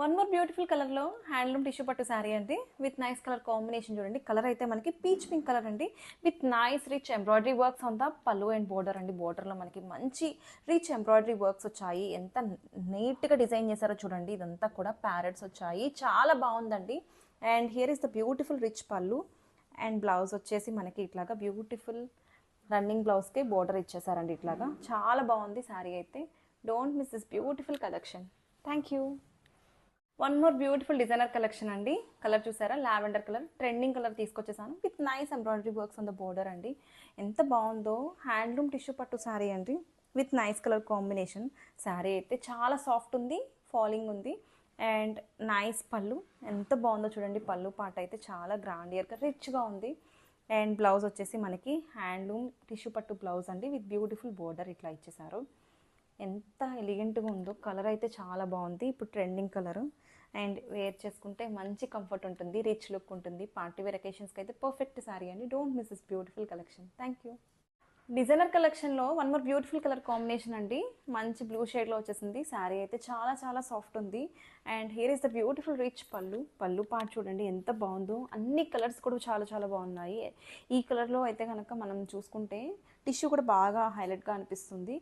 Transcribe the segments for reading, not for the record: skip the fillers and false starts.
One more beautiful కలర్లో handloom tissue పట్టు శారీ అండి విత్ నైస్ కలర్ కాంబినేషన్. చూడండి కలర్ అయితే మనకి పీచ్ పింక్ కలర్ అండి with nice rich embroidery works on the పళ్ళు అండ్ బోర్డర్ అండి. బోర్డర్లో మనకి మంచి రిచ్ ఎంబ్రాయిడరీ వర్క్స్ వచ్చాయి. ఎంత నీట్గా డిజైన్ చేశారో చూడండి. ఇదంతా కూడా ప్యారెట్స్ వచ్చాయి, చాలా బాగుందండి. And here is the beautiful rich pallu and blouse వచ్చేసి మనకి ఇట్లాగా బ్యూటిఫుల్ రన్నింగ్ బ్లౌజ్కి బోర్డర్ ఇచ్చేసారండి. ఇట్లాగా చాలా బాగుంది శారీ అయితే. Don't miss this beautiful collection. Thank you. One more beautiful designer collection అండి. కలర్ చూసారా, లావెండర్ కలర్, ట్రెండింగ్ కలర్ తీసుకొచ్చేసాను with nice embroidery works on the border అండి. ఎంత బాగుందో. హ్యాండ్లూమ్ టిష్యూ పట్టు శారీ అండి with nice colour combination. Sari అయితే చాలా సాఫ్ట్ ఉంది, ఫాలింగ్ ఉంది అండ్ నైస్ పళ్ళు. ఎంత బాగుందో చూడండి. పళ్ళు పాట అయితే చాలా గ్రాండియర్గా రిచ్గా ఉంది. అండ్ బ్లౌజ్ వచ్చేసి మనకి హ్యాండ్లూమ్ టిష్యూ పట్టు బ్లౌజ్ అండి విత్ బ్యూటిఫుల్ బోర్డర్ ఇట్లా ఇచ్చేసారు. ఎంత ఎలిగెంట్గా ఉందో. కలర్ అయితే చాలా బాగుంది, ఇప్పుడు ట్రెండింగ్ కలరు. అండ్ వేర్ చేసుకుంటే మంచి కంఫర్ట్ ఉంటుంది, రిచ్ లుక్ ఉంటుంది. పార్టీ వేర్ అకేషన్స్కి అయితే పర్ఫెక్ట్ శారీ అండి. Don't miss this beautiful collection. Thank you. Designer కలెక్షన్లో one more beautiful colour combination అండి. మంచి బ్లూ షేడ్లో వచ్చేసింది. శారీ అయితే చాలా చాలా సాఫ్ట్ ఉంది. And here is the beautiful rich పళ్ళు. పళ్ళు పార్ట్ చూడండి ఎంత బాగుందో. అన్ని కలర్స్ కూడా చాలా చాలా బాగున్నాయి. ఈ కలర్లో అయితే కనుక మనం చూసుకుంటే టిష్యూ కూడా బాగా హైలైట్గా అనిపిస్తుంది.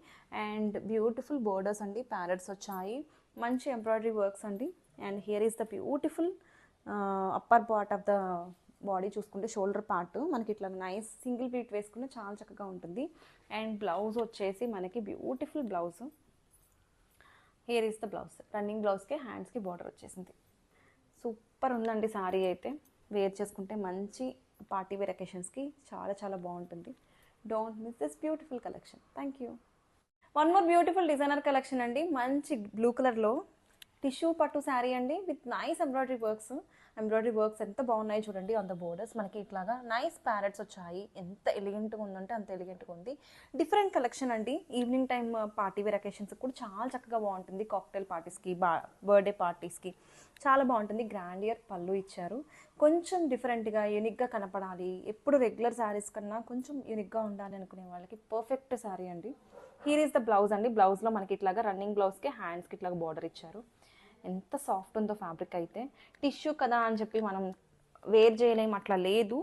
అండ్ బ్యూటిఫుల్ బోర్డర్స్ అండి, ప్యారెట్స్ వచ్చాయి, మంచి ఎంబ్రాయిడరీ వర్క్స్ అండి. And here is the beautiful upper part of the body. చూసుకుంటే షోల్డర్ పార్ట్ మనకి ఇట్లా నైస్ సింగిల్ ప్లీట్ వేసుకుంటే చాలా చక్కగా ఉంటుంది. అండ్ బ్లౌజ్ వచ్చేసి మనకి beautiful blouse. Here is the blouse. Running బ్లౌజ్కి హ్యాండ్స్కి బార్డర్ వచ్చేసింది. సూపర్ ఉందండి శారీ అయితే. వేర్ చేసుకుంటే మంచి పార్టీ వేర్ అకేషన్స్కి చాలా చాలా బాగుంటుంది. Don't miss this beautiful collection. Thank you. One more beautiful designer collection అండి. మంచి బ్లూ కలర్లో టిష్యూ పట్టు శారీ అండి with nice embroidery works. Embroidery works ఎంత బాగున్నాయి చూడండి ఆన్ ద బోర్డర్స్. మనకి ఇట్లాగా నైస్ ప్యారెట్స్ వచ్చాయి. ఎంత ఎలిగెంట్గా ఉందంటే అంత ఎలిగెంట్గా ఉంది. డిఫరెంట్ కలెక్షన్ అండి. ఈవినింగ్ టైమ్ పార్టీ వేర్ అకేషన్స్కి కూడా చాలా చక్కగా బాగుంటుంది. కాక్టైల్ పార్టీస్కి, బర్త్డే పార్టీస్కి చాలా బాగుంటుంది. గ్రాండియర్ పళ్ళు ఇచ్చారు. కొంచెం డిఫరెంట్గా యూనిక్గా కనపడాలి, ఎప్పుడు రెగ్యులర్ శారీస్ కన్నా కొంచెం యూనిక్గా ఉండాలి అనుకునే వాళ్ళకి పర్ఫెక్ట్ శారీ అండి. హీర్ ఈస్ ద బ్లౌజ్ అండి. బ్లౌజ్లో మనకి ఇట్లాగా రన్నింగ్ బ్లౌజ్కి హ్యాండ్స్కి ఇట్లాగా బార్డర్ ఇచ్చారు. ఎంత సాఫ్ట్ ఉందో ఫ్యాబ్రిక్ అయితే. టిష్యూ కదా అని చెప్పి మనం వేర్ చేయలేం అట్లా లేదు.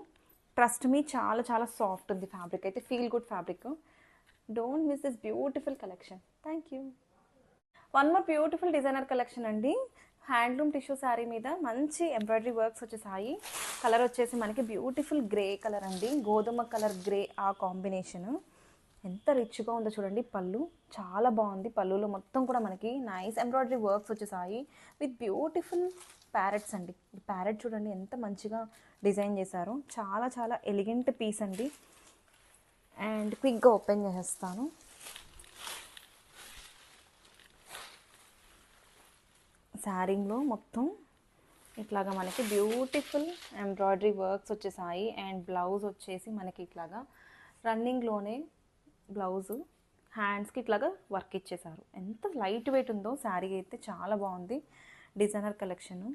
ట్రస్ట్ మీ, చాలా చాలా సాఫ్ట్ ఉంది ఫ్యాబ్రిక్ అయితే. Feel good fabric. Don't miss this beautiful collection. Thank you. One more beautiful designer collection అండి. హ్యాండ్లూమ్ టిష్యూ శారీ మీద మంచి ఎంబ్రాయిడరీ వర్క్స్ వచ్చేసాయి. కలర్ వచ్చేసి మనకి బ్యూటిఫుల్ గ్రే కలర్ అండి, గోధుమ కలర్ గ్రే ఆ కాంబినేషను. ఎంత రిచ్గా ఉందో చూడండి. పళ్ళు చాలా బాగుంది. పళ్ళులో మొత్తం కూడా మనకి నైస్ ఎంబ్రాయిడరీ వర్క్స్ వచ్చేసాయి విత్ బ్యూటిఫుల్ ప్యారెట్స్ అండి. ప్యారెట్ చూడండి ఎంత మంచిగా డిజైన్ చేశారు. చాలా చాలా ఎలిగెంట్ పీస్ అండి. అండ్ క్విక్గా ఓపెన్ చేసేస్తాను. శారీలో మొత్తం ఇట్లాగా మనకి బ్యూటిఫుల్ ఎంబ్రాయిడరీ వర్క్స్ వచ్చేసాయి. అండ్ బ్లౌజ్ వచ్చేసి మనకి ఇట్లాగా రన్నింగ్లోనే బ్లౌజు, హ్యాండ్స్కి ఇట్లాగా వర్క్ ఇచ్చేసారు. ఎంత లైట్ వెయిట్ ఉందో శారీ అయితే. చాలా బాగుంది. డిజైనర్ కలెక్షను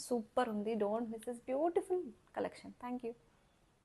సూపర్ ఉంది. Don't miss this beautiful collection. Thank you.